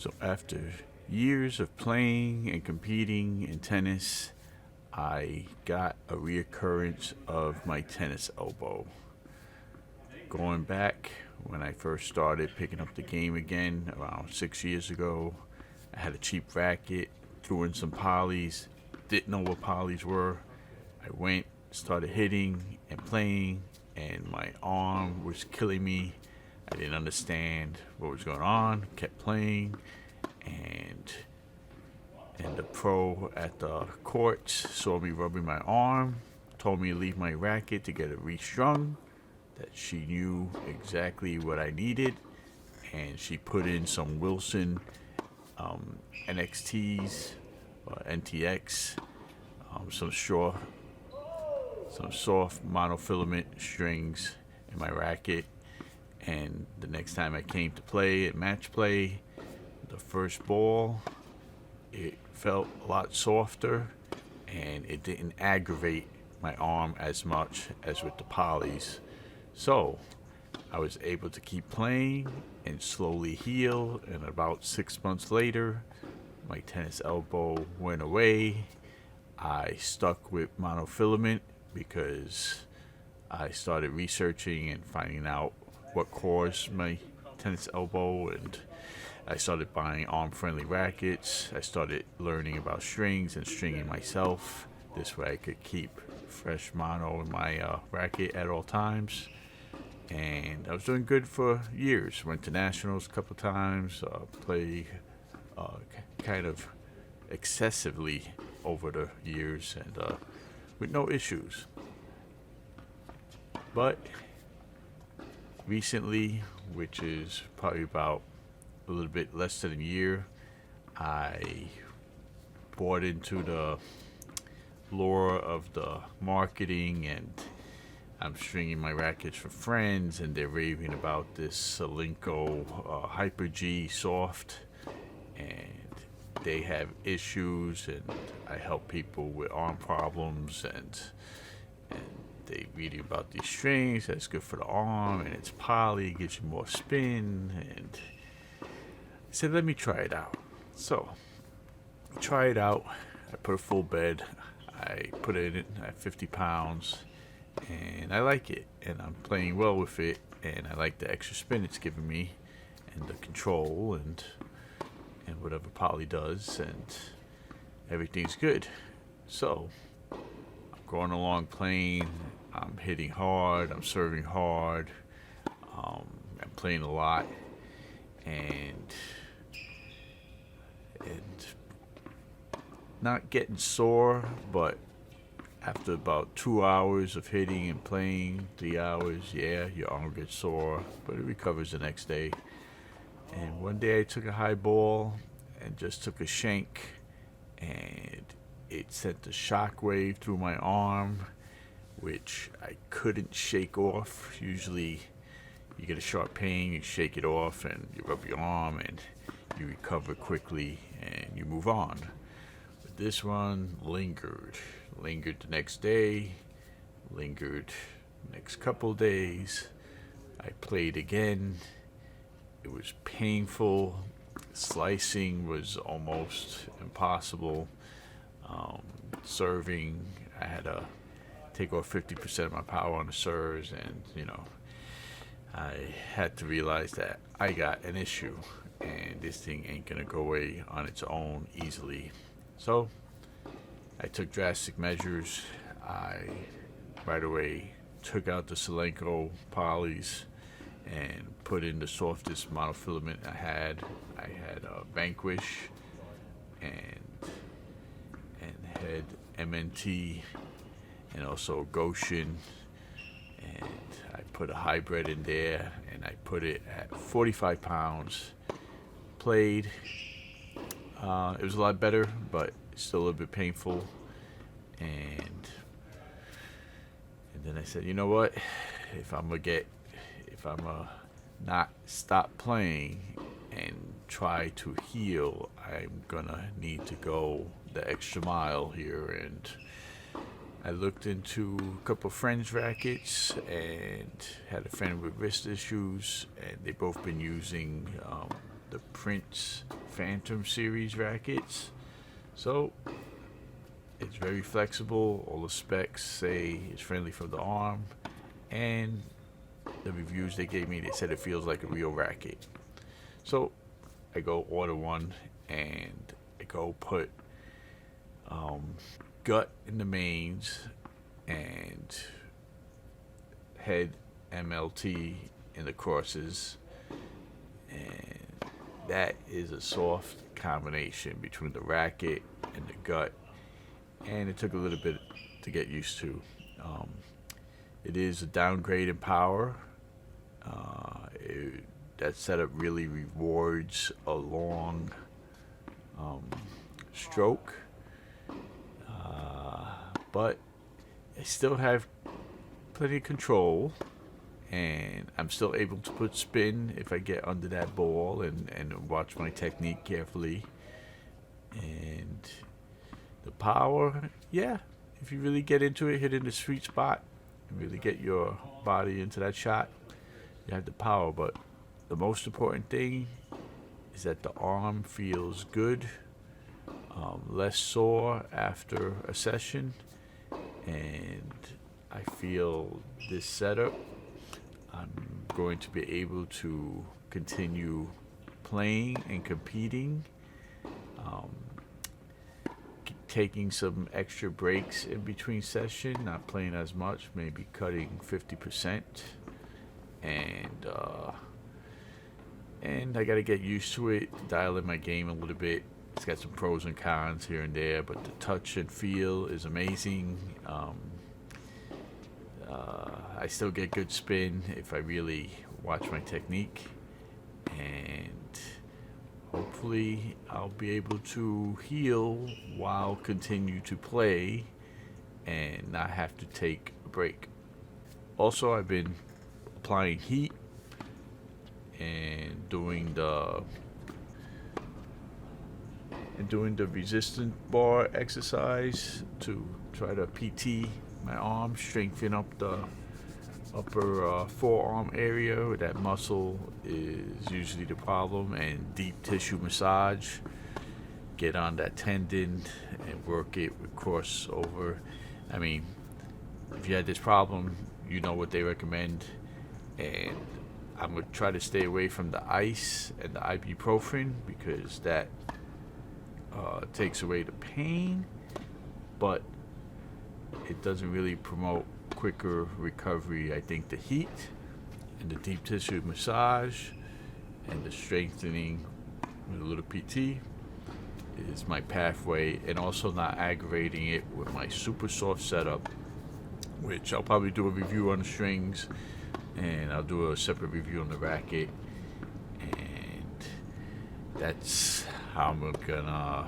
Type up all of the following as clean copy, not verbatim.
So after years of playing and competing in tennis, I got a reoccurrence of my tennis elbow. Going back when I first started picking up the game again around 6 years ago, I had a cheap racket, threw in some polys, didn't know what polys were. I went, started hitting and playing, and my arm was killing me. I didn't understand what was going on, kept playing, and the pro at the courts saw me rubbing my arm, told me to leave my racket to get it restrung, that she knew exactly what I needed, and she put in some Wilson NXTs or NTX, some soft monofilament strings in my racket. And the next time I came to play at match play, the first ball, it felt a lot softer and it didn't aggravate my arm as much as with the polys. So I was able to keep playing and slowly heal, and about 6 months later, my tennis elbow went away. I stuck with monofilament because I started researching and finding out what caused my tennis elbow, and I started buying arm-friendly rackets. I started learning about strings and stringing myself. This way I could keep fresh mono in my racket at all times. And I was doing good for years. Went to nationals a couple times, played kind of excessively over the years, and with no issues. But recently, which is probably about a little bit less than a year, I bought into the lure of the marketing, and I'm stringing my rackets for friends, and they're raving about this Solinco Hyper G Soft, and they have issues, and I help people with arm problems, and they reading about these strings that's good for the arm, and it's poly, gives you more spin, and I said, let me try it out. So I try it out. I put a full bed. I put it in at 50 pounds, and I like it, and I'm playing well with it, and I like the extra spin it's giving me, and the control, and whatever poly does, and everything's good. So I'm going along playing. I'm hitting hard. I'm serving hard. I'm playing a lot, and not getting sore, but after about 2 hours of hitting and playing, 3 hours, yeah, your arm gets sore, but it recovers the next day. And one day I took a high ball and just took a shank, and it sent a shock wave through my arm, which I couldn't shake off. Usually you get a sharp pain, you shake it off, and you rub your arm, and you recover quickly, and you move on. But this one lingered the next day, lingered next couple days. I played again. It was painful. Slicing was almost impossible. Serving, I had to take off 50% of my power on the serves, and I had to realize that I got an issue, and this thing ain't gonna go away on its own easily. So I took drastic measures. I right away took out the Solinco polys and put in the softest monofilament I had. I had Vanquish and had MNT, and also Goshen, and I put a hybrid in there, and I put it at 45 pounds. Played. It was a lot better, but still a little bit painful. And then I said, you know what? If I'm gonna not stop playing and try to heal, I'm gonna need to go the extra mile here. And I looked into a couple of friends' rackets, and had a friend with wrist issues, and they've both been using the Prince Phantom series rackets. So it's very flexible. All the specs say it's friendly for the arm, and the reviews they gave me, they said it feels like a real racket. So I go order one, and I go put gut in the mains and head MLT in the crosses, and that is a soft combination between the racket and the gut, and it took a little bit to get used to. It is a downgrade in power. That setup really rewards a long stroke, but I still have plenty of control, and I'm still able to put spin if I get under that ball and watch my technique carefully. And the power, yeah, if you really get into it, hit in the sweet spot, and really get your body into that shot, you have the power. But the most important thing is that the arm feels good, less sore after a session, and I feel this setup, I'm going to be able to continue playing and competing, taking some extra breaks in between session, not playing as much, maybe cutting 50%, and I got to get used to it, dial in my game a little bit. It's got some pros and cons here and there, but the touch and feel is amazing. I still get good spin if I really watch my technique, and hopefully I'll be able to heal while continue to play and not have to take a break. Also, I've been applying heat and doing the resistance bar exercise to try to PT my arm, strengthen up the upper forearm area where that muscle is usually the problem, and deep tissue massage, get on that tendon and work it with crossover. I mean, if you had this problem, you know what they recommend, and I'm going to try to stay away from the ice and the ibuprofen because that takes away the pain, but it doesn't really promote quicker recovery. I think the heat and the deep tissue massage and the strengthening with a little PT is my pathway, and also not aggravating it with my super soft setup, which I'll probably do a review on the strings, and I'll do a separate review on the racket, and that's how I'm gonna,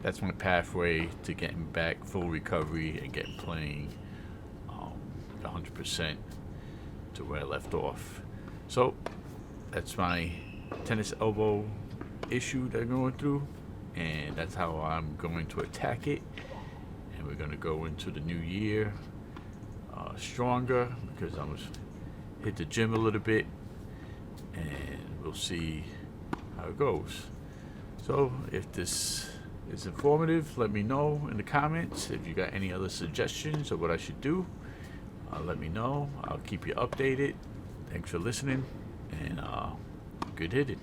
that's my pathway to getting back full recovery and getting playing 100% to where I left off. So that's my tennis elbow issue that I'm going through, and that's how I'm going to attack it. And we're going to go into the new year stronger, because I'm going to hit the gym a little bit, and we'll see how it goes. So if this is informative, let me know in the comments. If you got any other suggestions of what I should do, let me know. I'll keep you updated. Thanks for listening, and good hitting.